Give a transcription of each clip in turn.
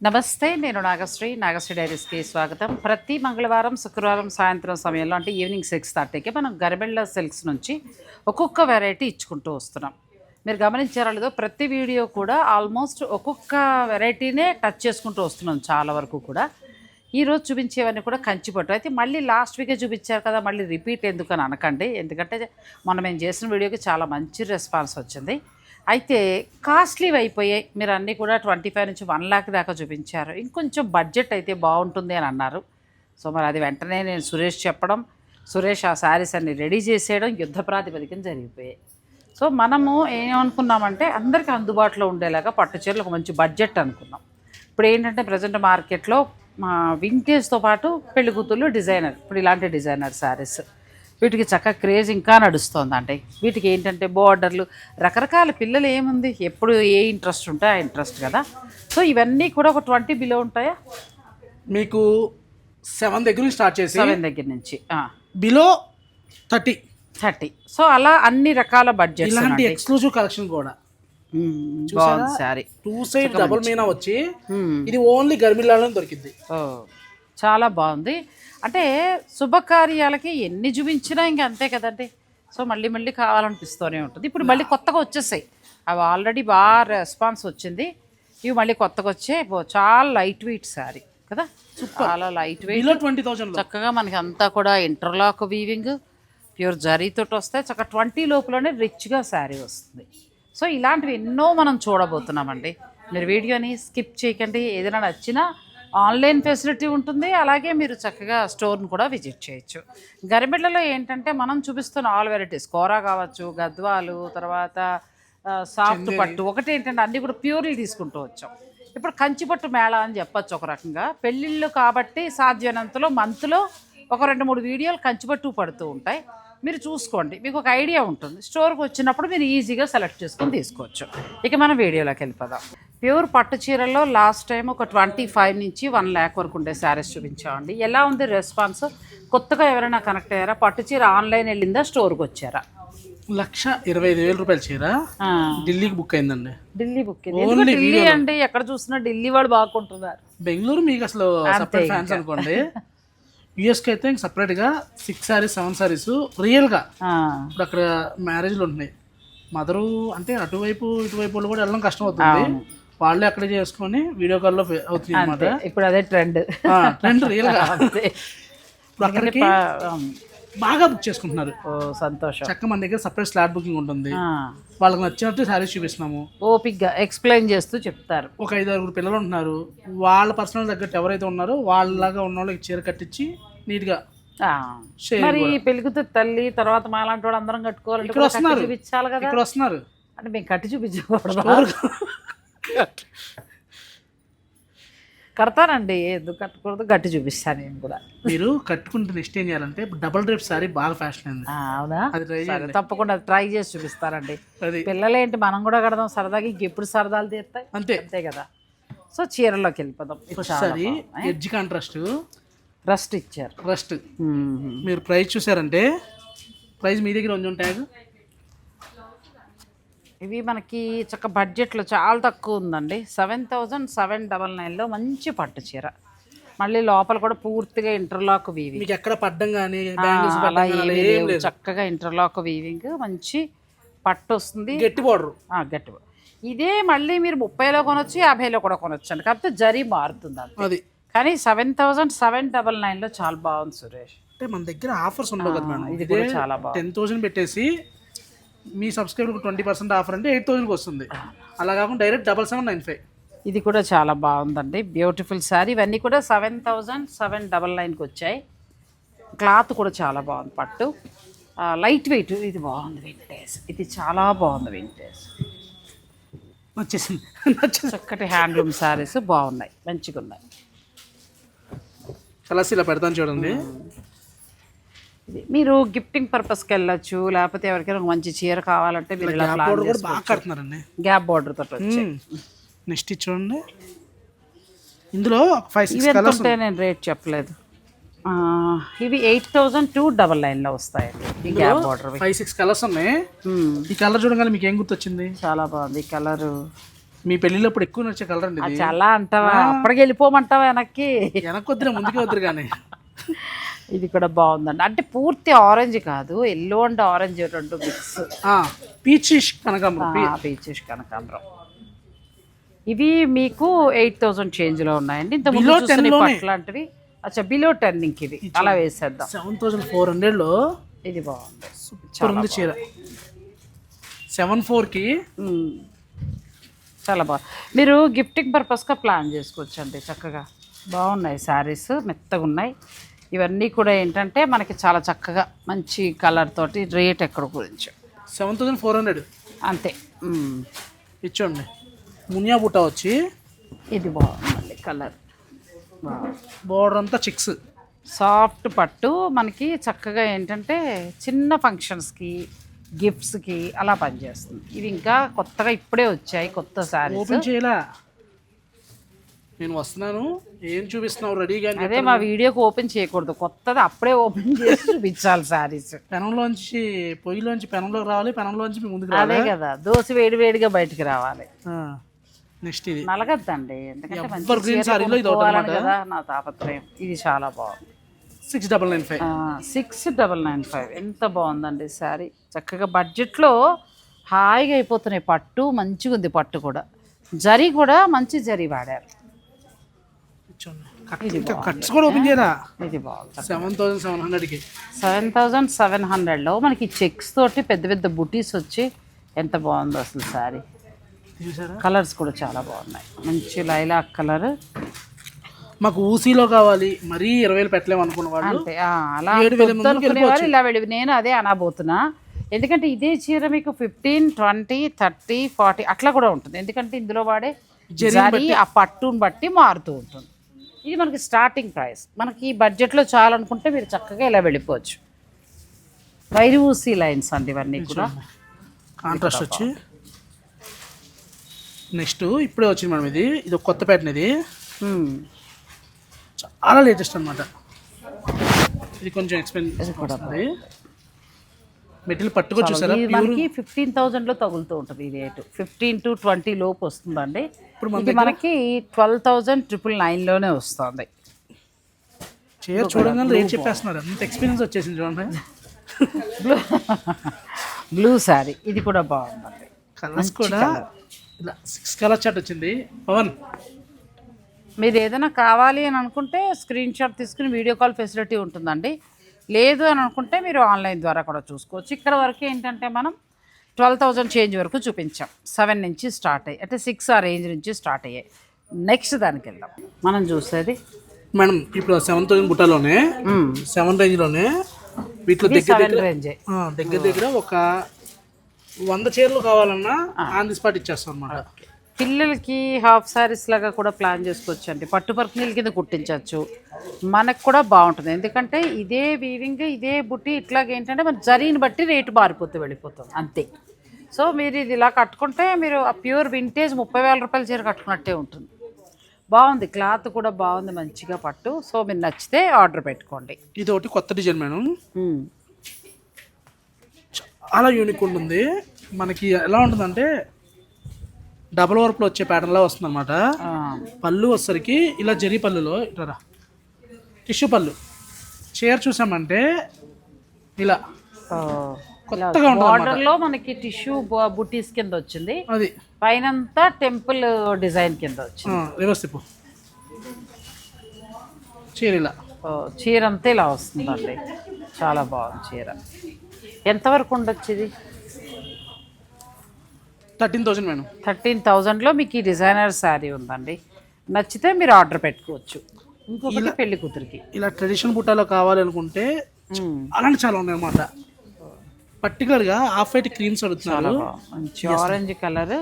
నమస్తే, నేను నాగశ్రీ డైరీస్కి స్వాగతం. ప్రతి మంగళవారం శుక్రవారం సాయంత్రం సమయంలో అంటే ఈవినింగ్ 6:30కి మనం గరిబెళ్ళ సిల్క్స్ నుంచి ఒక్కొక్క వెరైటీ ఇచ్చుకుంటూ వస్తున్నాం. మీరు గమనించారో లేదో, ప్రతి వీడియో కూడా ఆల్మోస్ట్ ఒక్కొక్క వెరైటీనే టచ్ చేసుకుంటూ వస్తున్నాం చాలా వరకు కూడా. ఈరోజు చూపించేవన్నీ కూడా కంచిపట్టు. అయితే మళ్ళీ లాస్ట్ వీకే చూపించారు కదా, మళ్ళీ రిపీట్ ఎందుకని అనకండి, ఎందుకంటే మనం మేము చేసిన వీడియోకి చాలా మంచి రెస్పాన్స్ వచ్చింది. అయితే కాస్ట్లీవి అయిపోయాయి. మీరు అన్నీ కూడా 25 నుంచి 1 lakh దాకా చూపించారు. ఇంకొంచెం బడ్జెట్ అయితే బాగుంటుంది అని అన్నారు. సో మరి అది వెంటనే నేను సురేష్ చెప్పడం, సురేష్ ఆ శారీస్ అన్ని రెడీ చేసేయడం యుద్ధ ప్రాతిపదికన జరిగిపోయాయి. సో మనము ఏమనుకున్నామంటే అందరికీ అందుబాటులో ఉండేలాగా పట్టు చీరలు ఒక మంచి బడ్జెట్ అనుకున్నాం. ఇప్పుడు ఏంటంటే ప్రజెంట్ మార్కెట్లో వింటేజ్తో పాటు పెళ్లి కూతుళ్ళు డిజైనర్, ఇప్పుడు ఇలాంటి డిజైనర్ శారీస్, వీటికి చక్కగా క్రేజ్ ఇంకా నడుస్తుందండి. వీటికి ఏంటంటే బోర్డర్లు, రకరకాల పిల్లలు ఏముంది, ఎప్పుడు ఏ ఇంట్రెస్ట్ ఉంటే ఆ ఇంట్రెస్ట్ కదా. సో ఇవన్నీ కూడా ఒక 20 బిలో ఉంటాయా మీకు? 7 దగ్గర నుంచి స్టార్ట్ చేసి 7 దగ్గర నుంచి బిలో 30. సో అలా అన్ని రకాల బడ్జెట్, ఇలాంటి ఎక్స్క్లూజివ్ కలెక్షన్ కూడా బాగుంది శారీ. 2 సైడ్ డబుల్ మీనా వచ్చి ఇది ఓన్లీ గర్మిలాలో దొరికింది. చాలా బాగుంది. అంటే శుభకార్యాలకి ఎన్ని చూపించినా ఇంకా అంతే కదండి. సో మళ్ళీ మళ్ళీ కావాలనిపిస్తూనే ఉంటుంది. ఇప్పుడు మళ్ళీ కొత్తగా వచ్చేసాయి, అవి ఆల్రెడీ బాగా రెస్పాన్స్ వచ్చింది. ఇవి మళ్ళీ కొత్తగా వచ్చే చాలా లైట్ వెయిట్ శారీ కదా, చాలా లైట్ వెయిట్, 20,000 చక్కగా మనకి అంతా కూడా ఇంటర్లాక్ వీవింగ్, ప్యూర్ జరీతో వస్తాయి. చక్కగా 20 లోపలనే రిచ్గా శారీ వస్తుంది. సో ఇలాంటివి ఎన్నో మనం చూడబోతున్నామండి. మీరు వీడియోని స్కిప్ చేయకండి. ఏదైనా నచ్చినా ఆన్లైన్ ఫెసిలిటీ ఉంటుంది, అలాగే మీరు చక్కగా స్టోర్ని కూడా విజిట్ చేయొచ్చు. గరిబెళ్ళలో ఏంటంటే మనం చూపిస్తున్న ఆల్ వెరైటీస్, కోరా కావచ్చు, గద్వాలు, తర్వాత సాఫ్ట్ పట్టు, ఒకటి ఏంటంటే అన్నీ కూడా ప్యూర్లు తీసుకుంటూ వచ్చాం. ఇప్పుడు కంచిపట్టు మేళ అని చెప్పచ్చు ఒక రకంగా. పెళ్ళిళ్ళు కాబట్టి సాధ్యమైనంతలో మంత్లో ఒక 2-3 వీడియోలు కంచిపట్టు పడుతూ ఉంటాయి. మీరు చూసుకోండి, మీకు ఒక ఐడియా ఉంటుంది. స్టోర్కి వచ్చినప్పుడు మీరు ఈజీగా సెలెక్ట్ చేసుకొని తీసుకోవచ్చు. ఇక మనం వీడియోలోకి వెళ్ళిపోదాం. ప్యూర్ పట్టు చీరల్లో లాస్ట్ టైం ఒక 25 నుంచి 1 lakh వరకు ఉండే శారీస్ చూపించామండి. ఎలా ఉంది రెస్పాన్స్? కొత్తగా ఎవరైనా కనెక్ట్ అయ్యారా? పట్టు చీర ఆన్లైన్ వెళ్ళిందా, స్టోర్కి వచ్చారా? 1,25,000 చీర ఢిల్లీకి బుక్ అయిందండి. ఢిల్లీ బుక్ ఢిల్లీ అండి, ఎక్కడ చూసినా ఢిల్లీ వాళ్ళు బాగుంటున్నారు. బెంగళూరు మీకు అసలు సపరేట్ ఫ్యాన్స్ అనుకోండి. యూఎస్కి అయితే ఇంక సపరేట్గా 6 sarees 7 sarees రియల్గా. ఇప్పుడు అక్కడ మ్యారేజ్లు ఉంటున్నాయి. మదరు అంటే అటువైపు ఇటువైపు వాళ్ళు కూడా వెళ్ళడం కష్టం అవుతుంది. వాళ్ళే అక్కడ చేసుకొని వీడియో కాల్లో అవుతుంది అనమాట. ఇప్పుడు అదే ట్రెండ్ రియల్గా. ఇప్పుడు అక్కడికి బాగా బుక్ చేసుకుంటున్నారు. సంతోషం. చక్క మన దగ్గర సపరేట్ స్లాట్ బుకింగ్ ఉంటుంది. వాళ్ళకి నచ్చినట్టు శారీస్ చూపిస్తున్నాము. ఓపిక్గా ఎక్స్ప్లెయిన్ చేస్తూ చెప్తారు. ఒక 5-6 పిల్లలు ఉంటున్నారు. వాళ్ళ పర్సనల్ తగ్గట్టు ఎవరైతే ఉన్నారో వాళ్ళలాగా ఉన్న వాళ్ళకి చీర కట్టించి నీట్గా. మరి పెళ్ళికూతురు తల్లి తర్వాత మాలాంటి వాళ్ళు అందరం కట్టుకోవాలంటే చూపించాలి కదా. ఇక్కడ వస్తున్నారు అంటే మేము కట్టి చూపించకూడదు. కడతానండి, ఎందుకు కట్టకూడదు, గట్టి చూపిస్తాను నేను కూడా. మీరు కట్టుకుంటే నెక్స్ట్ ఏం చేయాలంటే డబుల్ డ్రేప్ సారీ బాగా ఫ్యాషన్ అయింది. అవునా? తప్పకుండా ట్రై చేసి చూపిస్తారండి. పిల్లలేంటి, మనం కూడా కడదాం సరదాగా. ఇంకెప్పుడు సరదాలు తీరుతాయి, అంతే అంతే కదా. సో చీరలోకి వెళ్ళిపోదాం. ఒకసారి ఎడ్జ్ కాంట్రాస్ట్ రస్ట్ ఇచ్చారు. రస్ట్ మీరు ప్రైస్ చూసారంటే, ప్రైస్ మీ దగ్గర ఉంటాయి. ఇవి మనకి చక్క బడ్జెట్లో చాలా తక్కువ ఉందండి. 7,799లో మంచి పట్టు చీర. మళ్ళీ లోపల కూడా పూర్తిగా ఇంటర్లాక్ వీవింగ్, మీకు ఎక్కడ పడ్డం కానీ అలా చక్కగా ఇంటర్లాక్ వీవింగ్, మంచి పట్టు వస్తుంది. గట్టి బోర్డర్. గట్టి బోర్డర్. ఇదే మళ్ళీ మీరు 30లో కొనొచ్చు, 50లో కూడా కొనొచ్చు అండి. కాకపోతే జరీ మారుతుంది అది. కానీ 7,799లో చాలా బాగుంది సురేష్. అంటే మన దగ్గర ఆఫర్స్ ఉండవు కదా మేడం. ఇది కూడా చాలా బాగుంది. 10,000 పెట్టేసి మీ సబ్స్క్రైబర్కి 20% ఆఫర్ అంటే 8,000కి వస్తుంది. అలా కాకుండా డైరెక్ట్ 7,795. ఇది కూడా చాలా బాగుందండి, బ్యూటిఫుల్ శారీ. ఇవన్నీ కూడా 7,799కి వచ్చాయి. క్లాత్ కూడా చాలా బాగుంది, పట్టు లైట్ వెయిట్. ఇది బాగుంది వింటేజ్, ఇది చాలా బాగుంది వింటేజ్. వచ్చేసింది. చక్కటి హ్యాండ్లూమ్ శారీస్ బాగున్నాయి, మంచిగా ఉన్నాయి. కలర్స్ ఇలా పెడతాను చూడండి. మీరు గిఫ్టింగ్ పర్పస్కి వెళ్ళొచ్చు, లేకపోతే ఎవరికైనా మంచి చీర కావాలంటే మీరు ఇలా బాగా కడుతున్నారండి. గ్యాప్ బోర్డర్ తోటి వచ్చాయి. నెక్స్ట్ చూడండి, ఇందులో 5-6 కలర్స్ ఉంటాయి. నేను రేట్ చెప్పలేదు. ఇవి 8,299లో వస్తాయండి. ఈ గ్యాప్ బోర్డర్ 5-6 కలర్స్ ఉన్నాయి. ఈ కలర్ చూడగానే మీకు ఏం గుర్తొచ్చింది? చాలా బాగుంది ఈ కలరు. మీ పెళ్ళిళ్ళప్పుడు ఎక్కువ నచ్చే కలర్ అండి ఇది. చాలా అంటావా, అప్పటికి వెళ్ళిపోమంటావా వెనక్కి? వెనక్కి వద్దురా, ముందుకే వద్దురు కానీ. ఇది కూడా బాగుందండి, అంటే పూర్తి ఆరెంజ్ కాదు, ఎల్లో అండ్ ఆరెంజ్ రెండు మిక్స్. పీచిష్ కనకాంబరం. పీచిష్ కనకాంబరం. ఇవి మీకు 8,000 చేంజ్లో ఉన్నాయండి. ఇంత Below 10 లోనే. అట్లాంటివి అచ్చా బిలో 10 ఇది అలా వేసేద్దాం. 7,400లో ఇది బాగుంది, సూపర్ ఉంది చీర. 7,400కి చాలా బాగుంది. మీరు గిఫ్టింగ్ పర్పస్గా ప్లాన్ చేసుకోవచ్చు అండి, చక్కగా బాగున్నాయి శారీస్, మెత్తగా ఉన్నాయి. ఇవన్నీ కూడా ఏంటంటే మనకి చాలా చక్కగా మంచి కలర్ తోటి, రేట్ ఎక్కడ గురించి 7,400 అంతే. ఇచ్చోండి. మునియా బుట్ట వచ్చి ఇది బాగుందండి కలర్, బోర్డర్ అంతా చిక్స్, సాఫ్ట్ పట్టు. మనకి చక్కగా ఏంటంటే చిన్న ఫంక్షన్స్కి, గిఫ్ట్స్కి అలా పనిచేస్తుంది. ఇవి ఇంకా కొత్తగా ఇప్పుడే వచ్చాయి, కొత్త శారీస్. ఓపెన్ చేయలా, నేను వస్తున్నాను. ఏం చూపిస్తున్నావు రెడీగా? అదే మా వీడియోకి ఓపెన్ చేయకూడదు, కొత్తది అప్పుడే ఓపెన్ చేసి చూపించాలి శారీస్. పెనంలోంచి పొయ్యిలోంచి పెనంలోకి రావాలి, పెనంలోంచి మీ ముందుకు అదే రావాలి కదా, దోశ వేడి వేడిగా బయటికి రావాలి. నెక్స్ట్ ఇది నలగద్దండి, ఎందుకంటే మంచి ఎవర్ గ్రీన్ చీర సారీలో ఇది ఒకటి కొనుక్కోవాలని అన్నమాట. కదా నా తాపత్రయం. ఇది చాలా బాగుంది. 6,995. 6,995 ఎంత బాగుందండి శారీ. చక్కగా బడ్జెట్లో హాయిగా అయిపోతున్నాయి. పట్టు మంచిగా ఉంది, పట్టు కూడా, జరీ కూడా మంచి జరీ వాడారు. కట్స్ కూడా ఓపెన్ చేయరా? ఇది బాగుంది. 7,700కి 7,700లో మనకి చెక్స్ తోటి పెద్ద పెద్ద బుటీస్ వచ్చి ఎంత బాగుందో అసలు శారీ. చూసారా? కలర్స్ కూడా చాలా బాగున్నాయి, మంచి లైలాక్ కలర్. మాకు ఊసీలో కావాలి, మరీ 20,000 పెట్టలేము అనుకున్న వాళ్ళు అంటే అలా అనుకునేవారు ఇలా వెళ్ళి, నేను అదే అనబోతున్నా. ఎందుకంటే ఇదే చీర మీకు 15, 20, 30, 40 అట్లా కూడా ఉంటుంది. ఎందుకంటే ఇందులో వాడే జరీ ఆ పట్టును బట్టి మారుతూ ఉంటుంది. ఇది మనకి స్టార్టింగ్ ప్రైస్. మనకి బడ్జెట్లో చాలనుకుంటే మీరు చక్కగా ఇలా వెళ్ళిపోవచ్చు. వైరి ఊసీ లైన్స్ అండి ఇవన్నీ కూడా. కాంట్రాస్ట్ వచ్చి నెక్స్ట్ ఇప్పుడే వచ్చింది మేడం. ఇది ఒక కొత్త ప్యాటర్న్, ఇది చాలా లేటెస్ట్ అనమాట. ఇది కొంచెం ఎక్స్పెన్సివ్ వస్తుంది. మెటీరియల్ పట్టుకొని చూసారా? మనకి 15,000లో తగులుతూ ఉంటుంది. ఇది రేటు 15 to 20 లోపు వస్తుందండి. ఇది మనకి 12,999లోనే వస్తుంది. చూడగానే రేట్ చెప్పేస్తున్నారు, అంత ఎక్స్పీరియన్స్ వచ్చేసింది చూడండి. బ్లూ శారీ, ఇది కూడా బాగుందండి. కలర్స్ కూడా ఇలా 6 కలర్ చార్ట్ వచ్చింది. పవన్, మీరు ఏదైనా కావాలి అని అనుకుంటే స్క్రీన్ షాట్ తీసుకుని వీడియో కాల్ ఫెసిలిటీ ఉంటుందండి. లేదు అని అనుకుంటే మీరు ఆన్లైన్ ద్వారా కూడా చూసుకోవచ్చు. ఇక్కడ వరకు ఏంటంటే మనం 12,000 చేంజ్ వరకు చూపించాం. 7 నుంచి స్టార్ట్ అయ్యి, అంటే 6 ఆ రేంజ్ నుంచి స్టార్ట్ అయ్యాయి. నెక్స్ట్ దానికి వెళ్దాం. మనం చూసేది మేడం ఇప్పుడు 7,000 బుట్టలోనే 7 రేంజ్లోనే వీటిలో దగ్గర దగ్గర ఒక 100 చీరలు కావాలన్నా ఆన్ ది స్పాట్ ఇచ్చేస్తాం అన్నమాట. పిల్లలకి హాఫ్ శారీస్ లాగా కూడా ప్లాన్ చేసుకోవచ్చు అండి. పట్టు పర్కనీల కింద కుట్టించవచ్చు. మనకు కూడా బాగుంటుంది, ఎందుకంటే ఇదే వీవింగ్, ఇదే బుట్టి, ఇట్లాగ ఏంటంటే మన జరీని బట్టి రేటు మారిపోతూ వెళ్ళిపోతుంది అంతే. సో మీరు ఇది ఇలా కట్టుకుంటే మీరు ఆ ప్యూర్ వింటేజ్ 30,000 రూపాయల చీర కట్టుకున్నట్టే ఉంటుంది. బాగుంది, క్లాత్ కూడా బాగుంది, మంచిగా పట్టు. సో మీరు నచ్చితే ఆర్డర్ పెట్టుకోండి. ఇది ఒకటి కొత్త డిజైన్ మేడం, చాలా యూనిక్ ఉంటుంది. మనకి ఎలా ఉంటుందంటే డబుల్ వర్క్లో వచ్చే ప్యాటర్న్లా వస్తుంది అనమాట. పళ్ళు వచ్చేసరికి ఇలా జరీ పళ్ళులో ఇట్లా టిష్యూ పళ్ళు. చీర చూసామంటే ఇలా కొత్తగా బార్డర్లో మనకి టిష్యూ బుటీస్ కింద వచ్చింది, అది పైనంతా టెంపుల్ డిజైన్ కింద వచ్చింది. రివర్స్ తిప్పు. చీర ఇలా, చీర అంతా ఇలా వస్తుందండి. చాలా బాగుంది చీర. ఎంతవరకు ఉండొచ్చు ఇది? 13,000 మేడం. 13,000లో మీకు ఈ డిజైనర్ శారీ ఉందండి. నచ్చితే మీరు ఆర్డర్ పెట్టుకోవచ్చు. ఇంకొకటి పెళ్లి కూతురికి ఇలా ట్రెడిషనల్ బుట్టాలో కావాలి అనుకుంటే అలాంటి చాలా ఉన్నాయి అన్నమాట. పర్టికులర్గా ఆఫ్ వైట్ క్రీమ్స్ అడుగుతున్నారు, మంచి ఆరెంజ్ కలర్.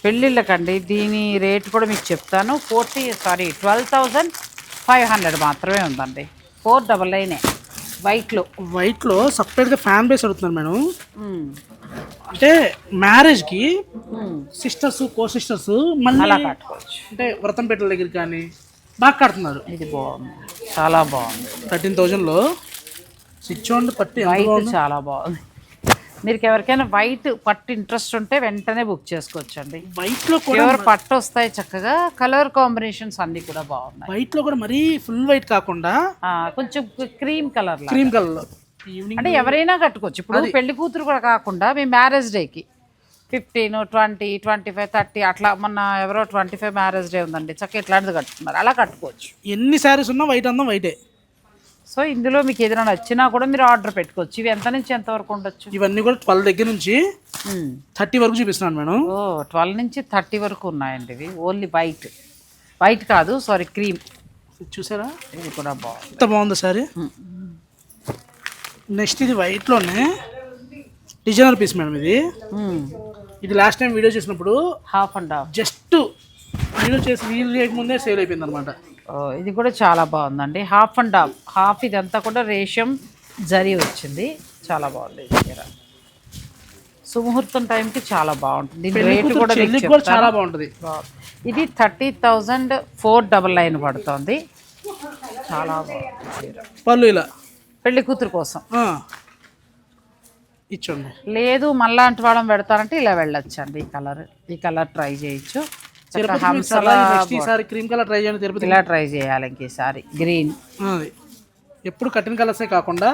పెళ్ళిళ్ళకండి. దీని రేట్ కూడా మీకు చెప్తాను. 12,500 మాత్రమే ఉందండి. 499 వైట్లో సపరేట్గా ఫ్యాన్ బేస్ అడుగుతున్నారు మేడం. అంటే మ్యారేజ్కి సిస్టర్స్, కో సిస్టర్స్ మళ్ళీ అలా కట్టుకోవచ్చు. అంటే వ్రతం పెట్టల దగ్గర కానీ బాగా కడుతున్నారు. ఇది బాగుంది, చాలా బాగుంది. 13,000లో స్విచ్ ఆన్ పట్టి వైట్ చాలా బాగుంది. మీకు ఎవరికైనా వైట్ పట్టు ఇంట్రెస్ట్ ఉంటే వెంటనే బుక్ చేసుకోవచ్చండి. వైట్లో కూడా ప్యూర్ పట్టు వస్తాయి చక్కగా. కలర్ కాంబినేషన్స్ అన్ని కూడా బాగున్నాయి. వైట్లో కూడా మరీ ఫుల్ వైట్ కాకుండా కొంచెం క్రీమ్ కలర్ లో ఈవినింగ్ అంటే ఎవరైనా కట్టుకోవచ్చు. ఇప్పుడు పెళ్లి కూతురు కూడా కాకుండా మీ మ్యారేజ్ డేకి 15, 20, 25, 30 అట్లా మొన్న ఎవరో 25 మ్యారేజ్ డే ఉందండి, చక్కగా ఇట్లాంటిది కట్టుకున్నారు, అలా కట్టుకోవచ్చు. ఎన్ని శారీస్ ఉన్నా వైట్ అందం వైటే. సో ఇందులో మీకు ఏదైనా నచ్చినా కూడా మీరు ఆర్డర్ పెట్టుకోవచ్చు. ఇవి ఎంత నుంచి ఎంత వరకు ఉండొచ్చు? ఇవన్నీ కూడా 12 దగ్గర నుంచి 30 వరకు చూపిస్తున్నాను మేడం. 12 నుంచి 30 వరకు ఉన్నాయండి. ఇవి ఓన్లీ వైట్ కాదు, సారీ క్రీమ్. చూసారా, ఇది కూడా బాగుంది. ఎంత బాగుంది సారీ. నెక్స్ట్ ఇది వైట్లోనే డిజైనర్ పీస్ మేడం. ఇది లాస్ట్ టైం వీడియో చేసినప్పుడు half and half just video చేసి వీలు చేయకముందే సేల్ అయిపోయింది అనమాట. ఇది కూడా చాలా బాగుందండి. హాఫ్ అండ్ హాఫ్ ఇదంతా కూడా రేషం జరీ వచ్చింది, చాలా బాగుంది. సుముహూర్తం టైంకి చాలా బాగుంటుంది. రేటు కూడా చాలా బాగుంటుంది. ఇది 30,499 పడుతుంది. చాలా బాగుంది. పళ్ళు ఇలా పెళ్లి కూతురు కోసం ఇచ్చండి. లేదు మళ్ళాంటి వాళ్ళని పెడతారంటే ఇలా వెళ్ళొచ్చండి. ఈ కలర్ ట్రై చేయొచ్చు. క్రీమ్ కలర్ ట్రై చేయండి. తిరుపతి ఇలా ట్రై చేయాలి. ఇంకేసారి గ్రీన్. ఎప్పుడు కట్టిన కలర్సే కాకుండా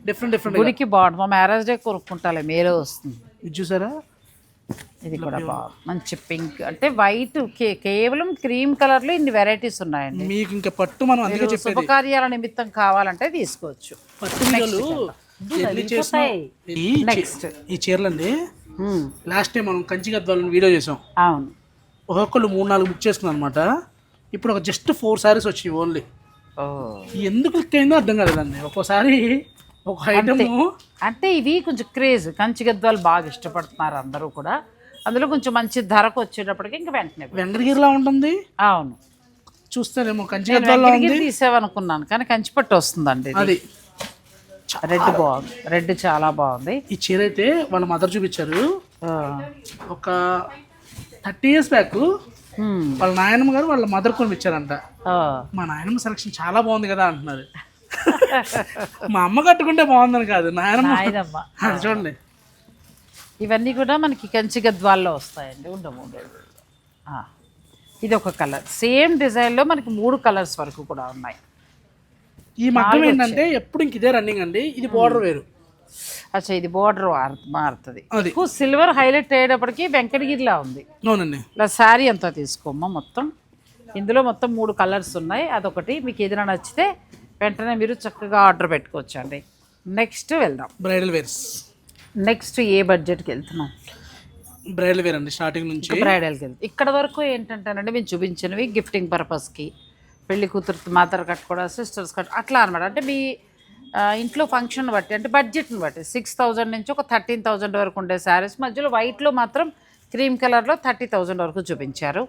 డిఫరెంట్ గుడికి బాగుంటుంది. మా మ్యారేజ్ డే కొనుక్కుంటాలే, మేలో వస్తుంది. ఇది చూసారా, ఇది కూడా బాగుంది. మంచి పింక్ అంటే వైట్, కేవలం క్రీమ్ కలర్ లో ఇన్ని వెరైటీస్ ఉన్నాయండి. మీకు ఇంకా పట్టు మనం అందుకే శుభకార్యాల నిమిత్తం కావాలంటే తీసుకోవచ్చు. నెక్స్ట్ ఈ చీరలండి, లాస్ట్ టైం మనం కంచి గద్వాలని వీడియో చేసాం. అవును, ఒక్కొక్కరు 3-4 బుక్ చేసుకున్నాం అనమాట. ఇప్పుడు ఒక జస్ట్ 4 సారీస్ వచ్చాయి ఓన్లీ. ఎందుకు క్లిక్ అయిందో అర్థం కాలేదండి. ఒక్కోసారి ఒక ఐటమ్ అంటే ఇవి కొంచెం క్రేజ్, కంచి గద్వాలు బాగా ఇష్టపడుతున్నారు అందరూ కూడా. అందులో కొంచెం మంచి ధరకు వచ్చేటప్పటికి ఇంకా వెంటనే వెంకటగిరిలా ఉంటుంది. అవును, చూస్తేనేమో కంచి గద్వాల్లో తీసేవనుకున్నాను కానీ కంచిపట్టు వస్తుందండి. అది రెడ్ బాగుంది, రెడ్ చాలా బాగుంది. ఈ చీర అయితే వాళ్ళ మదర్ చూపించారు ఒక 30 years బ్యాక్. వాళ్ళ నాయనమ్మ గారు వాళ్ళ మదర్ కొని ఇచ్చారంట. మా నాయనమ్మ సెలక్షన్ చాలా బాగుంది కదా అంటున్నారు. మా అమ్మ కట్టుకుంటే బాగుందని కాదు, నాయనమ్మ. చూడండి, ఇవన్నీ కూడా మనకి కంచి గద్వాల్లో వస్తాయండి. ఉండము. ఇది ఒక కలర్, సేమ్ డిజైన్లో మనకి 3 కలర్స్ వరకు కూడా ఉన్నాయి. ఈ మగ్గం ఏంటంటే ఎప్పుడు ఇంక ఇదే రన్నింగ్ అండి. ఇది బోర్డర్ వేరు. అచ్చా, ఇది బోర్డర్ మారుతుంది. సిల్వర్ హైలైట్ అయ్యేటప్పటికి వెంకటగిరిలా ఉంది. అవునండి. ఇలా శారీ అంతా తీసుకోమ్మా. మొత్తం ఇందులో మొత్తం 3 కలర్స్ ఉన్నాయి. అదొకటి మీకు ఏదైనా నచ్చితే వెంటనే మీరు చక్కగా ఆర్డర్ పెట్టుకోవచ్చు అండి. నెక్స్ట్ వెళ్దాం, బ్రైడల్ వేర్స్. నెక్స్ట్ ఏ బడ్జెట్కి వెళ్తున్నాం? బ్రైడల్ వేర్ అండి. స్టార్టింగ్ నుంచి బ్రైడల్కి వెళ్తాం. ఇక్కడ వరకు ఏంటంటేనండి మేము చూపించినవి గిఫ్టింగ్ పర్పస్కి, పెళ్లి కూతురు మదర్ కట్టుకోవడం, సిస్టర్స్ అట్లా అనమాట. అంటే మీ ఇంట్లో ఫంక్షన్ బట్టి, అంటే బడ్జెట్ని బట్టి 6,000 నుంచి ఒక 13,000 వరకు ఉండే శారీస్, మధ్యలో వైట్లో మాత్రం క్రీమ్ కలర్లో 30,000 వరకు చూపించారు.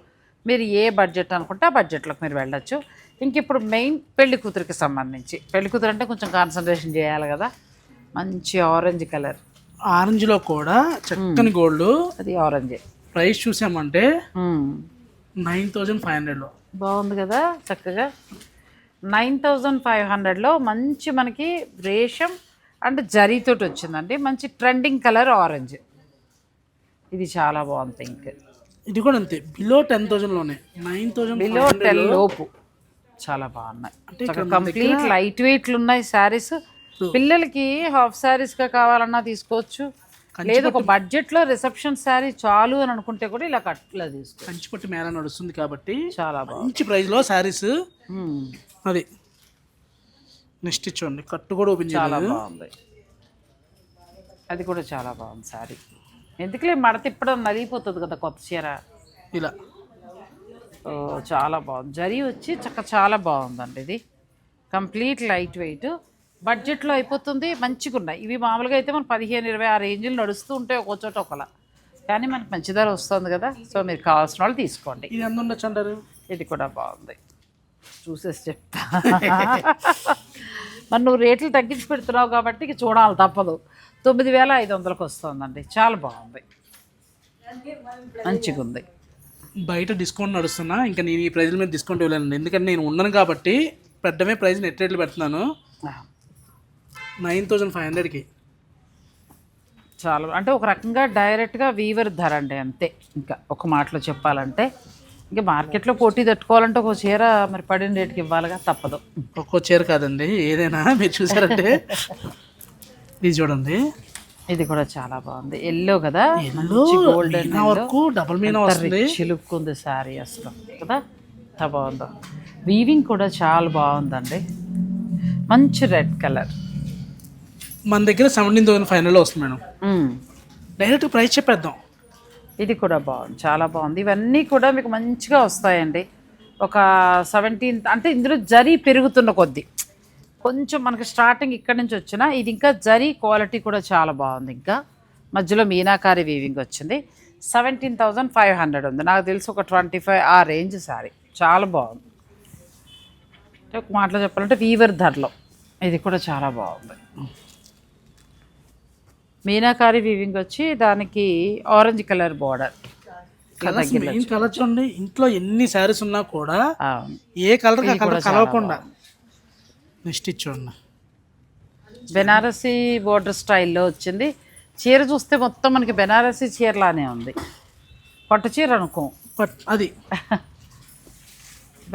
మీరు ఏ బడ్జెట్ అనుకుంటే ఆ బడ్జెట్లోకి మీరు వెళ్ళొచ్చు. ఇంక ఇప్పుడు మెయిన్ పెళ్లి కూతురికి సంబంధించి, పెళ్లి కూతురు అంటే కొంచెం కాన్సన్ట్రేషన్ చేయాలి కదా. మంచి ఆరెంజ్ కలర్, ఆరెంజ్లో కూడా చక్కని గోల్డ్. అది ఆరెంజ్. ప్రైస్ చూసామంటే 9,500లో బాగుంది కదా. చక్కగా 9,500లో మంచి మనకి రేషం అండ్ జరీతోటి వచ్చిందండి. మంచి ట్రెండింగ్ కలర్ ఆరెంజ్. ఇది చాలా బాగుంది. పింక్. ఇది కూడా అంతే, బిలో 10,000లోనే. 9,000 బిలో 10 లోపు చాలా బాగున్నాయి. కంప్లీట్ లైట్ వెయిట్లు ఉన్నాయి శారీస్. పిల్లలకి హాఫ్ శారీస్గా కావాలన్నా తీసుకోవచ్చు, లేదు ఒక బడ్జెట్లో రిసెప్షన్ శారీ చాలు అని అనుకుంటే కూడా ఇలా కట్లా తీసుకో. కంచిపట్టు మేళ నడుస్తుంది కాబట్టి చాలా బాగుంది. మంచి ప్రైస్లో శారీస్. అది నెక్స్ట్ ఇచ్చోండి, కట్టు కూడా ఓపెన్ చాలా బాగుంది. అది కూడా చాలా బాగుంది శారీ. ఎందుకులే మడత ఇప్పుడు నలిగిపోతుంది కదా కొత్త చీర. ఇలా చాలా బాగుంది. జరీ వచ్చి చాలా బాగుందండి. ఇది కంప్లీట్ లైట్ వెయిట్, బడ్జెట్లో అయిపోతుంది. మంచిగా ఉన్నాయి ఇవి. మామూలుగా అయితే మనం 15-20 ఆ రేంజ్లు నడుస్తూ ఉంటాయి ఒక్కో చోట ఒకలా, కానీ మనకి మంచి ధర వస్తుంది కదా. సో మీరు కావాల్సిన వాళ్ళు తీసుకోండి. ఇది ఎంత ఉండొచ్చు అంటారు? ఇది కూడా బాగుంది, చూసేసి చెప్తా. మరి నువ్వు రేట్లు తగ్గించి పెడుతున్నావు కాబట్టి ఇక చూడాలి తప్పదు. 9,500కి వస్తుందండి. చాలా బాగుంది, మంచిగా ఉంది. బయట డిస్కౌంట్ నడుస్తున్నా ఇంకా నేను ఈ ప్రైజ్ల మీద డిస్కౌంట్ ఇవ్వలేనండి, ఎందుకంటే నేను ఉన్నాను కాబట్టి పెద్దమే ప్రైజ్ నెట్ రేట్లు పెడుతున్నాను. 9,500కి చాలా అంటే ఒక రకంగా డైరెక్ట్గా వీవర్ ధర అండి అంతే. ఇంకా ఒక మాటలో చెప్పాలంటే ఇంకా మార్కెట్లో పోటీ తట్టుకోవాలంటే ఒక చీర మరి పడిన రేటుకి ఇవ్వాలిగా, తప్పదు. ఒక్కో చీర కాదండి, ఏదైనా మీరు చూసారంటే ఇది చూడండి, ఇది కూడా చాలా బాగుంది. ఎల్లో కదా, గోల్డెన్ వర్క్ డబుల్ మీనా వస్తుంది, చిలుక్కుంది శారీ అసలు కదా, ఎంత బాగుందో. వీవింగ్ కూడా చాలా బాగుందండి, మంచి రెడ్ కలర్. మన దగ్గర 17,500 వస్తుంది మేడం. డైరెక్ట్ ప్రైస్ చెప్పేద్దాం. ఇది కూడా బాగుంది, చాలా బాగుంది. ఇవన్నీ కూడా మీకు మంచిగా వస్తాయండి. ఒక 17 అంటే ఇందులో జరీ పెరుగుతున్న కొద్దీ కొంచెం మనకి స్టార్టింగ్ ఇక్కడ నుంచి వచ్చిన ఇది ఇంకా జరీ క్వాలిటీ కూడా చాలా బాగుంది. ఇంకా మధ్యలో మీనాకారి వీవింగ్ వచ్చింది. 17,500 ఉంది. నాకు తెలిసి ఒక 25 ఆ రేంజ్ శారీ, చాలా బాగుంది. ఒక మాటలో చెప్పాలంటే వీవర్ ధరలో ఇది కూడా చాలా బాగుంది. మీనాకారి వీవింగ్ వచ్చి దానికి orange colour border. Main colour చూడండి, ఇంట్లో ఎన్ని శారీస్ ఉన్నా కూడా ఏ కలర్ కలవకుండా నెక్స్ట్ చూడండి, బెనారసీ బోర్డర్ స్టైల్లో వచ్చింది. చీర చూస్తే మొత్తం మనకి బెనారసీ చీరలానే ఉంది, పట్టు చీర అనుకో, అది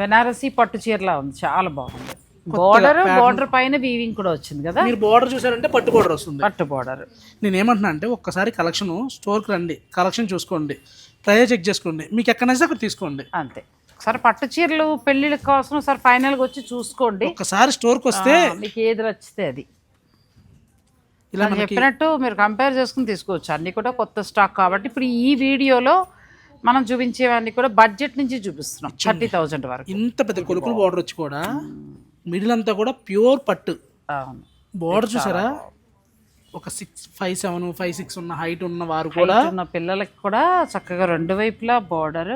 బెనారసీ పట్టు చీరలా ఉంది, చాలా బాగుంది. బోర్డర్ పైన వీవింగ్ కూడా వచ్చింది కదా. మీరు బోర్డర్ చూసారంటే పట్టు బోర్డర్ వస్తుంది, పట్టు బోర్డర్. నేను ఏమంటున్నా అంటే ఒక్కసారి కలెక్షన్ స్టోర్కి రండి, కలెక్షన్ చూసుకోండి, ప్రైస్ చెక్ చేసుకోండి, మీకు ఎక్కడ నచ్చితే అక్కడ తీసుకోండి అంతే. ఒకసారి పట్టు చీరలు పెళ్ళిళ్ళ కోసం సార్ ఫైనల్గా వచ్చి చూసుకోండి. ఒకసారి స్టోర్కి వస్తే మీకు ఏది నచ్చితే అది ఇలా చెప్పినట్టు మీరు కంపేర్ చేసుకుని తీసుకోవచ్చు. అన్నీ కూడా కొత్త స్టాక్ కాబట్టి ఇప్పుడు ఈ వీడియోలో మనం చూపించేవన్నీ కూడా బడ్జెట్ నుంచి చూపిస్తున్నాం, 30,000 వరకు. ఇంత పెద్ద కొలుకులు బోర్డర్ వచ్చి కూడా మిడిల్ అంతా కూడా ప్యూర్ పట్టు. బోర్డర్ చూసారా, ఒక 6'5'7", 5'6" ఉన్న హైట్ ఉన్న వారు కూడా ఉన్న పిల్లలకి కూడా చక్కగా రెండు వైపులా బోర్డర్,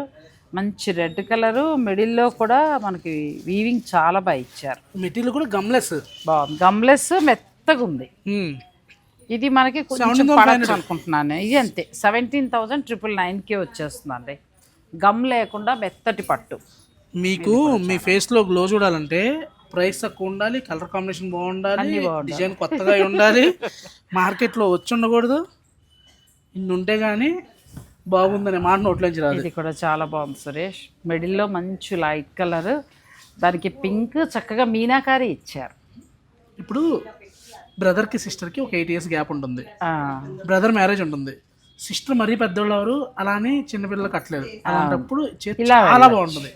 మంచి రెడ్ కలరు, మిడిల్లో కూడా మనకి వీవింగ్ చాలా బాగా ఇచ్చారు. మెటీరియల్ కూడా గమ్లెస్ బాగుంది, గమ్లెస్ మెత్తగా ఉంది. ఇది మనకి కొంచెం పడచ్చు అనుకుంటున్నాను. ఇది అంతే 17,999కే వచ్చేస్తుందండి, గమ్ లేకుండా మెత్తటి పట్టు. మీకు మీ ఫేస్లో గ్లో చూడాలంటే ప్రైస్ తక్కువ ఉండాలి, కలర్ కాంబినేషన్ బాగుండాలి, డిజైన్ కొత్తగా ఉండాలి, మార్కెట్లో వచ్చి ఉండకూడదు. ఇన్ని ఉంటే కానీ బాగుందనే మాట నోట్లోంచి రాదు. ఇది కూడా చాలా బాగుంది సురేష్, మిడిల్లో మంచి లైట్ కలర్, దానికి పింక్, చక్కగా మీనాకారి ఇచ్చారు. ఇప్పుడు బ్రదర్కి సిస్టర్కి ఒక 8 years గ్యాప్ ఉంటుంది, బ్రదర్ మ్యారేజ్ ఉంటుంది, సిస్టర్ మరీ పెద్దవాళ్ళు ఎవరు అలానే చిన్నపిల్లలు కట్టలేదు, అలాంటప్పుడు చాలా బాగుంటుంది,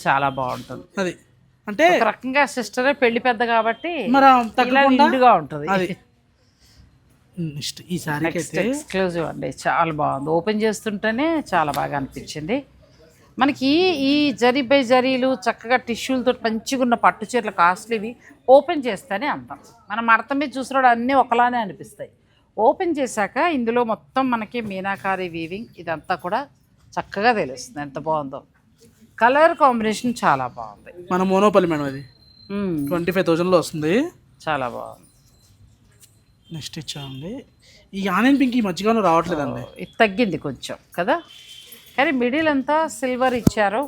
చాలా బాగుంటుంది. అది అంటే ఒక రకంగా సిస్టరే పెళ్లి పెద్ద కాబట్టి మరి నిండుగా ఉంటుంది. ఈ సారీ ఎక్స్క్లూజివ్ అండి, చాలా బాగుంది. ఓపెన్ చేస్తుంటేనే చాలా బాగా అనిపించింది. మనకి ఈ జరీ బై జరీలు చక్కగా టిష్యూలతో మంచిగా ఉన్న పట్టు చీరలు కాస్ట్లీవి ఓపెన్ చేస్తేనే అందం. మనం మడత మీద చూసినప్పుడు అన్నీ ఒకలానే అనిపిస్తాయి. ఓపెన్ చేశాక ఇందులో మొత్తం మనకి మీనాకారి వీవింగ్ ఇదంతా కూడా చక్కగా తెలుస్తుంది ఎంత బాగుందో. కలర్ కాంబినేషన్ చాలా బాగుంది. మన మోనోపల్లి మేడం, అది 25,000లో వస్తుంది, చాలా బాగుంది. నెక్స్ట్ ఇచ్చామండి ఈ ఆనియన్ పింక్, ఈ మధ్యకాలంలో రావట్లేదండి, ఇది తగ్గింది కొంచెం కదా, కానీ మిడిల్ అంతా సిల్వర్ ఇచ్చారు,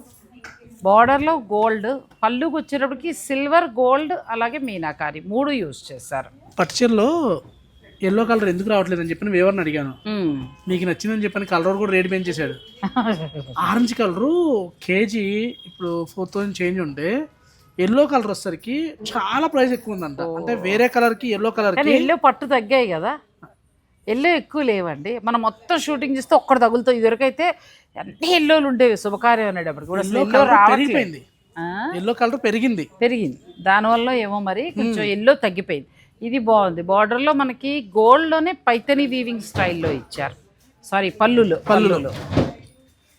బార్డర్లో గోల్డ్, పళ్ళుకి వచ్చేటప్పటికి సిల్వర్, గోల్డ్, అలాగే మీనాకారి 3 యూజ్ చేశారు. పట్టు చీరలో ఎల్లో కలర్ ఎందుకు రావట్లేదని చెప్పి వేవర్ని అడిగాను, మీకు నచ్చిందని చెప్పని కలర్ కూడా రేట్ పెంచేశాడు. ఆరెంజ్ కలరు కేజీ ఇప్పుడు 4,000 చేంజ్ ఉంటే ఎల్లో కలర్ వచ్చేసరికి చాలా ప్రైస్ ఎక్కువ ఉందంట. అంటే వేరే కలర్కి ఎల్లో కలర్కి ఎల్లో పట్టు తగ్గాయి కదా, ఎల్లో ఎక్కువ లేవండి. మనం మొత్తం షూటింగ్ చేస్తే ఒక్కటి తగులుతాయి. ఇదివరకైతే అన్ని ఎల్లోలు ఉండేవి శుభకార్యం అనేటప్పుడు కూడా, పెరిగిపోయింది, ఎల్లో కలర్ పెరిగింది, దానివల్ల ఏమో మరి కొంచెం ఎల్లో తగ్గిపోయింది. ఇది బాగుంది, బార్డర్లో మనకి గోల్డ్లోనే పైతని వీవింగ్ స్టైల్లో ఇచ్చారు, సారీ పళ్ళులో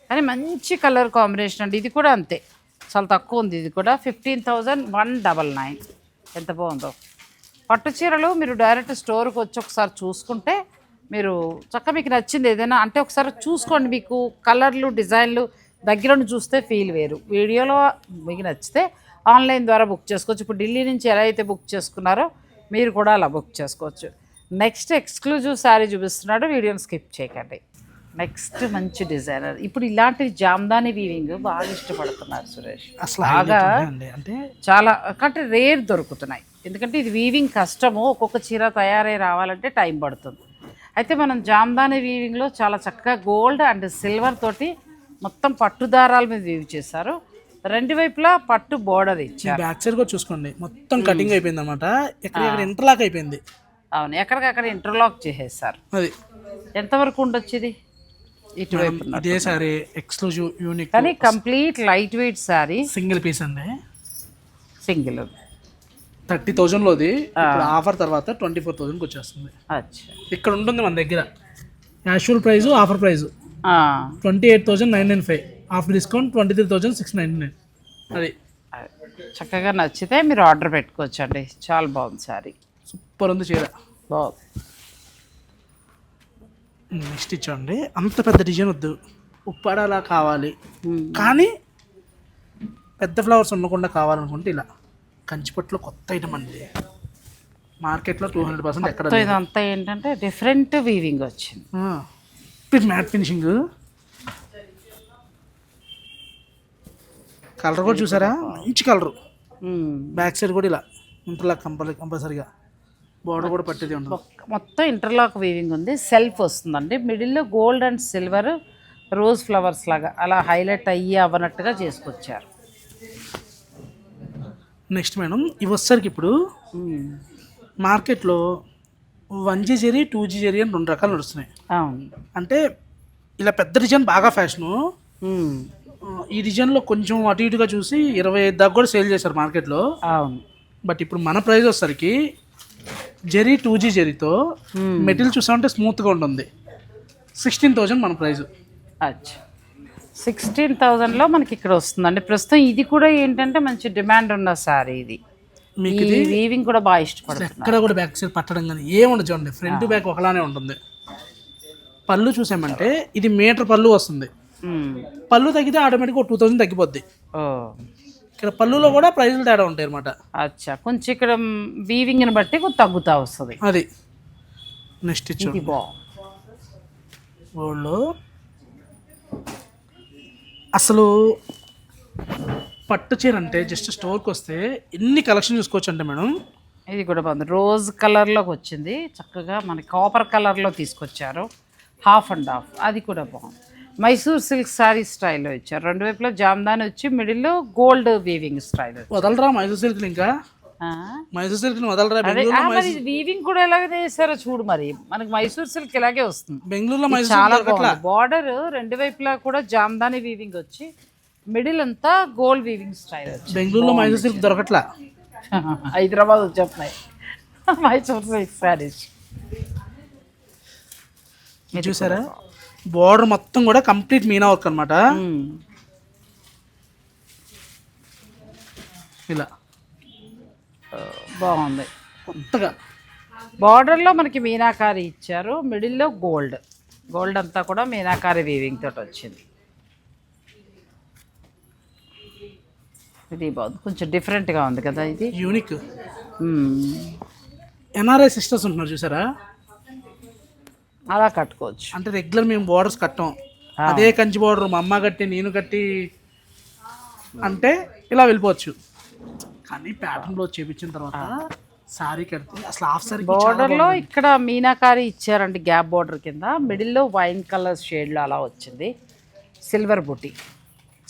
కానీ మంచి కలర్ కాంబినేషన్ అండి. ఇది కూడా అంతే, చాలా తక్కువ ఉంది. ఇది కూడా 15,199, ఎంత బాగుందో. పట్టు చీరలు మీరు డైరెక్ట్ స్టోర్కి వచ్చి ఒకసారి చూసుకుంటే మీరు చక్కగా మీకు నచ్చింది ఏదైనా అంటే ఒకసారి చూసుకోండి. మీకు కలర్లు, డిజైన్లు దగ్గర చూస్తే ఫీల్ వేరు. వీడియోలో మీకు నచ్చితే ఆన్లైన్ ద్వారా బుక్ చేసుకోవచ్చు. ఇప్పుడు ఢిల్లీ నుంచి ఎలా అయితే బుక్ చేసుకున్నారో మీరు కూడా అలా బుక్ చేసుకోవచ్చు. నెక్స్ట్ ఎక్స్క్లూజివ్ శారీ చూపిస్తున్నాడు, వీడియోని స్కిప్ చేయకండి. నెక్స్ట్ మంచి డిజైనర్, ఇప్పుడు ఇలాంటి జామ్దాని వీవింగ్ బాగా ఇష్టపడుతున్నారు సురేష్, బాగా అంటే చాలా అంటే రేర్ దొరుకుతున్నాయి. ఎందుకంటే ఇది వీవింగ్ కష్టము, ఒక్కొక్క చీర తయారై రావాలంటే టైం పడుతుంది. అయితే మనం జామ్దాని వీవింగ్లో చాలా చక్కగా గోల్డ్ అండ్ సిల్వర్ తోటి మొత్తం పట్టు దారాల మీద వీవ్ చేశారు. రెండు వైపులా పట్టు బోర్డర్ ఇచ్చారు. బ్యాక్ సైడ్ కూడా చూసుకోండి, మొత్తం కటింగ్ అయిపోయింది అనమాట. ఇక్కడ ఇంటర్లాక్ అయిపోయింది. అవును, ఎక్కడికక్కడ ఇంటర్లాక్ చేసేసారు. అది ఎంతవరకు ఉండొచ్చు ఇది? ఇటువైపు ఇదే సారీ ఎక్స్క్లూజివ్ యూనిక్ కానీ complete light weight sari, single piece అండి. సింగిల్ 30,000లోది ఆఫర్ తర్వాత 24,000కి వచ్చేస్తుంది. అచ్చా, ఇక్కడ ఉంటుంది మన దగ్గర actual price, offer price 28,995, after discount 23,699. అది చక్కగా నచ్చితే మీరు ఆర్డర్ పెట్టుకోవచ్చు అండి. చాలా బాగుంది సారీ, సూపర్ ఉంది చీర. బాగుంది. నెక్స్ట్ ఇచ్చండి, అంత పెద్ద డిజైన్ వద్దు, ఉప్పాడలా కావాలి కానీ పెద్ద ఫ్లవర్స్ ఉండకుండా కావాలనుకుంటే ఇలా కంచిపట్టులో కొత్త ఐటమ్ అండి. మార్కెట్లో 200% ఎక్కడ. ఇదంతా ఏంటంటే డిఫరెంట్ వీవింగ్ వచ్చింది. మ్యాట్ ఫినిషింగ్, కలర్ కూడా చూసారా, మంచి కలరు. బ్యాక్ సైడ్ కూడా ఇలా ఇంటర్లాక్ కంపల్సరీగా, బోర్డర్ కూడా పట్టేది ఉంటుంది. మొత్తం ఇంటర్లాక్ వీవింగ్ ఉంది. సెల్ఫ్ వస్తుందండి, మిడిల్లో gold and silver rose flowers లాగా అలా హైలైట్ అయ్యి అవ్వనట్టుగా చేసుకొచ్చారు. నెక్స్ట్ మేడం, ఇవి వచ్చేసరికి ఇప్పుడు మార్కెట్లో 1G జరీ 2G జరీ అని 2 రకాలు నడుస్తున్నాయి. అవును, అంటే ఇలా పెద్ద డిజైన్ బాగా ఫ్యాషను. ఈ డిజైన్లో కొంచెం అటు ఇటుగా చూసి 25 దాకా కూడా సేల్ చేశారు మార్కెట్లో. అవును, బట్ ఇప్పుడు మన ప్రైస్ వచ్చేసరికి జరీ 2G జరీతో మెటీరియల్ చూసామంటే స్మూత్గా ఉంటుంది. 16,000 మన ప్రైస్. అచ్చా, 16,000లో మనకి ఇక్కడ వస్తుందండి. ప్రస్తుతం ఇది కూడా ఏంటంటే మంచి డిమాండ్ ఉన్న సారీ. ఇది మీకు వీవింగ్ కూడా బాగా ఇష్టపడుతుంది. ఎక్కడ కూడా బ్యాక్ సైడ్ పట్టడం కానీ ఏముండదు చూడండి, ఫ్రంట్ బ్యాక్ ఒకలానే ఉంటుంది. పళ్ళు చూసామంటే ఇది మీటర్ పళ్ళు వస్తుంది. పళ్ళు తగ్గితే ఆటోమేటిక్గా 2,000 తగ్గిపోద్ది. ఇక్కడ పళ్ళులో కూడా ప్రైజులు తేడా ఉంటాయి అనమాట. అచ్చా, కొంచెం ఇక్కడ వీవింగ్ని బట్టి కొంచెం తగ్గుతా వస్తుంది. అది నెక్స్ట్ ఇచ్చి గోల్డ్లో అసలు పట్టు చీర అంటే జస్ట్ స్టోర్కి వస్తే ఎన్ని కలెక్షన్ చూసుకోవచ్చు అంటే మేడం. ఇది కూడా బాగుంది, రోజ్ కలర్లోకి వచ్చింది. చక్కగా మనకి కాపర్ కలర్లో తీసుకొచ్చారు, హాఫ్ అండ్ హాఫ్. అది కూడా బాగుంది. మైసూర్ సిల్క్ శారీ స్టైల్లో ఇచ్చారు. రెండు వైపులో జామ్దాని వచ్చి మిడిల్లో గోల్డ్ వీవింగ్ స్టైల్. వదలరా మైసూర్ సిల్క్, ఇంకా మైసూర్ సిల్క్ వదలరా. వీవింగ్ కూడా ఎలాగే చేశారో చూడు. మరి మనకి మైసూర్ సిల్క్ ఇలాగే వస్తుంది. బెంగళూరులో చాలా బాగుంది. బార్డర్ రెండు వైపులా కూడా జామ్దాని వీవింగ్ వచ్చి మిడిల్ అంతా గోల్డ్ వీవింగ్ స్టైల్. బెంగళూరులో మైసూర్ సిల్క్ దొరకట్లా, హైదరాబాద్ వచ్చేస్తున్నాయి మైసూర్ సిల్క్ శారీస్. చూసారా, బోర్డర్ మొత్తం కూడా కంప్లీట్ మీనా వర్క్ అనమాట. ఇలా బాగుంది. కొత్తగా బార్డర్లో మనకి మీనాకారి ఇచ్చారు, మిడిల్లో గోల్డ్. గోల్డ్ అంతా కూడా మీనాకారి వీవింగ్ తోటి వచ్చింది. ఇది బాగుంది, కొంచెం డిఫరెంట్గా ఉంది కదా, ఇది యూనిక్. ఎన్ఆర్ఐ సిస్టర్స్ ఉంటున్నారు చూసారా, అలా కట్టుకోవచ్చు. అంటే రెగ్యులర్ మేము బోర్డర్స్ కట్టాం, అదే కంచి బోర్డర్ మా అమ్మ కట్టి నేను కట్టి అంటే ఇలా వెళ్ళిపోవచ్చు. కానీ ప్యాటర్న్లో చేపించిన తర్వాత సారీ కడితే అసలు హాఫ్ సారీ. బోర్డర్లో ఇక్కడ మీనాకారి ఇచ్చారండి, గ్యాప్ బోర్డర్ కింద. మిడిల్లో వైన్ కలర్ షేడ్లో అలా వచ్చింది, సిల్వర్ బుటీ.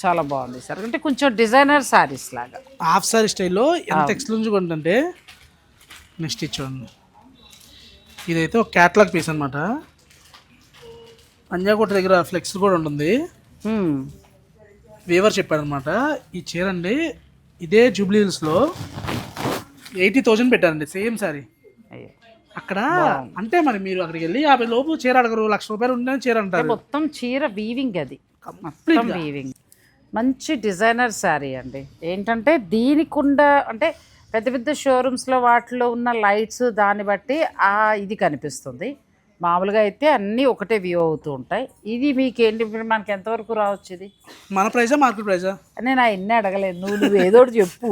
చాలా బాగుంది సార్. అంటే కొంచెం డిజైనర్ శారీస్ లాగా హాఫ్ సారీ స్టైల్లో ఎంత ఎక్స్క్లూజివ్గా ఉంటుందంటే. నెక్స్ట్ ఇచ్చాను, ఇదైతే ఒక క్యాట్లాగ్ పీస్ అనమాట. పంజాకోట దగ్గర ఫ్లెక్స్ కూడా ఉంటుంది. వీవర్ చెప్పాడనమాట, ఈ చీర అండి ఇదే జూబ్లీ హిల్స్లో 80,000 పెట్టారండి సేమ్ సారీ. అక్కడ అంటే మరి మీరు అక్కడికి వెళ్ళి 50 లోపు చీర అడగరు, ₹1,00,000 ఉంటేనే చీర అంటారు. మొత్తం చీర వీవింగ్, అది మొత్తం వీవింగ్. మంచి డిజైనర్ శారీ అండి. ఏంటంటే దీనికుండ అంటే పెద్ద పెద్ద షోరూమ్స్లో వాటిలో ఉన్న లైట్స్ దాన్ని బట్టి ఇది కనిపిస్తుంది. మామూలుగా అయితే అన్నీ ఒకటే వ్యూ అవుతూ ఉంటాయి. ఇది మీకు ఏంటి, మనకి ఎంతవరకు రావచ్చు? ఇది మన ప్రైజా మార్కెట్ ప్రైజా? నేను ఎన్ని అడగలేదు, నువ్వు ఏదో ఒకటి చెప్పు.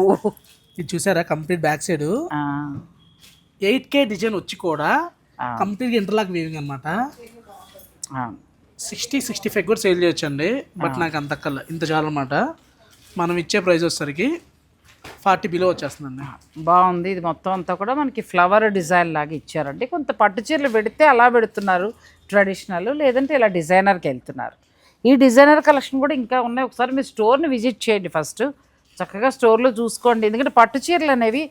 ఇది చూసారా, complete back side 8K design వచ్చి కూడా కంప్లీట్గా ఇంటర్లాక్ వీవింగ్ అనమాట. 60-65 కూడా సేల్ చేయొచ్చు అండి. బట్ నాకు అంత కల్లా ఇంత చాలన్నమాట. మనం ఇచ్చే ప్రైస్ వచ్చేసరికి 40 బిలో వచ్చేస్తుందండి. బాగుంది. ఇది మొత్తం అంతా కూడా మనకి ఫ్లవర్ డిజైన్ లాగా ఇచ్చారండి. కొంత పట్టు చీరలు పెడితే అలా పెడుతున్నారు ట్రెడిషనల్, లేదంటే ఇలా డిజైనర్కి వెళ్తున్నారు. ఈ డిజైనర్ కలెక్షన్ కూడా ఇంకా ఉన్నాయి. ఒకసారి మీరు స్టోర్ని విజిట్ చేయండి, ఫస్ట్ చక్కగా స్టోర్లో చూసుకోండి. ఎందుకంటే పట్టు చీరలు అనేవి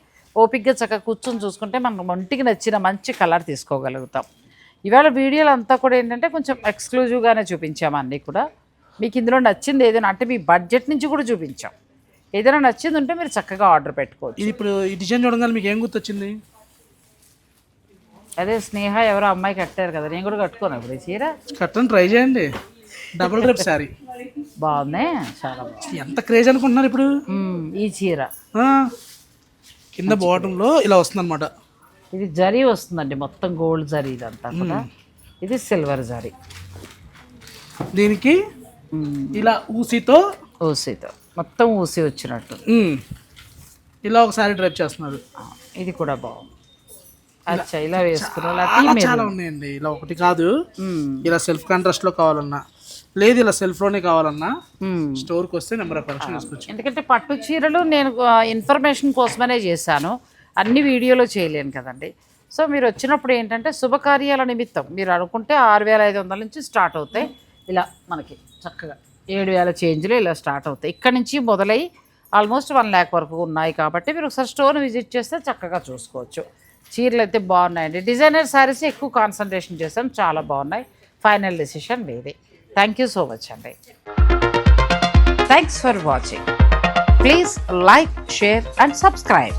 ఓపిక్గా చక్కగా కూర్చొని చూసుకుంటే మనం ఒంటికి నచ్చిన మంచి కలర్ తీసుకోగలుగుతాం. ఇవాళ వీడియోలు అంతా కూడా ఏంటంటే కొంచెం ఎక్స్క్లూజివ్గానే చూపించాము అన్నీ కూడా. మీకు ఇందులో నచ్చింది ఏదైనా అంటే మీ బడ్జెట్ నుంచి కూడా చూపించాం. ఏదైనా నచ్చింది ఉంటే మీరు చక్కగా ఆర్డర్ పెట్టుకోవచ్చు. ఇది ఇప్పుడు ఈ డిజైన్ చూడగానే మీకు ఏం గుర్తొచ్చింది? అదే స్నేహ ఎవరో అమ్మాయి కట్టారు కదా, నేను కూడా కట్టుకోను ఇప్పుడు ఈ చీర. కట్టని ట్రై చేయండి. డబుల్ డ్రెప్ శారీ బాగుంది, చాలా బాగుంది. ఎంత క్రేజ్ అనుకుంటున్నారు ఇప్పుడు ఈ చీర. కింద బాటంలో ఇలా వస్తుంది అనమాట. ఇది జరీ వస్తుందండి, మొత్తం గోల్డ్ జరీ ఇదంతా కూడా. ఇది సిల్వర్ జరీ. దీనికి ఇలా ఊసితో మొత్తం ఊసి వచ్చినట్టు ఇలా ఒకసారి డ్రైప్ చేస్తున్నారు. ఇది కూడా బాగుంది. అచ్చా, ఇలా వేసుకున్నా చాలా ఉన్నాయండి. ఇలా ఒకటి కాదు, ఇలా సెల్ఫ్ కాంట్రాస్ట్ లో కావాలన్నా, లేదు ఇలా సెల్ఫ్ లోనే కావాలన్నా స్టోర్కి వస్తే నెంబర్ ఆఫ్ కలెక్షన్ తీసుకోవచ్చు. ఎందుకంటే పట్టు చీరలు నేను ఇన్ఫర్మేషన్ కోసమనే చేశాను, అన్ని వీడియోలో చేయలేను కదండి. సో మీరు వచ్చినప్పుడు ఏంటంటే శుభకార్యాల నిమిత్తం మీరు అనుకుంటే 6500 నుంచి స్టార్ట్ అవుతాయి. ఇలా మనకి చక్కగా 7000 చేంజ్లో ఇలా స్టార్ట్ అవుతాయి. ఇక్కడ నుంచి మొదలై ఆల్మోస్ట్ 1 lakh వరకు ఉన్నాయి. కాబట్టి మీరు ఒకసారి స్టోర్ని విజిట్ చేస్తే చక్కగా చూసుకోవచ్చు. చీరలు అయితే బాగున్నాయండి. డిజైనర్ శారీస్ ఎక్కువ కాన్సన్ట్రేషన్ చేస్తాం, చాలా బాగున్నాయి. ఫైనల్ డెసిషన్ మీదే. థ్యాంక్ యూ సో మచ్ అండి. Thanks for watching. Please like, share and subscribe.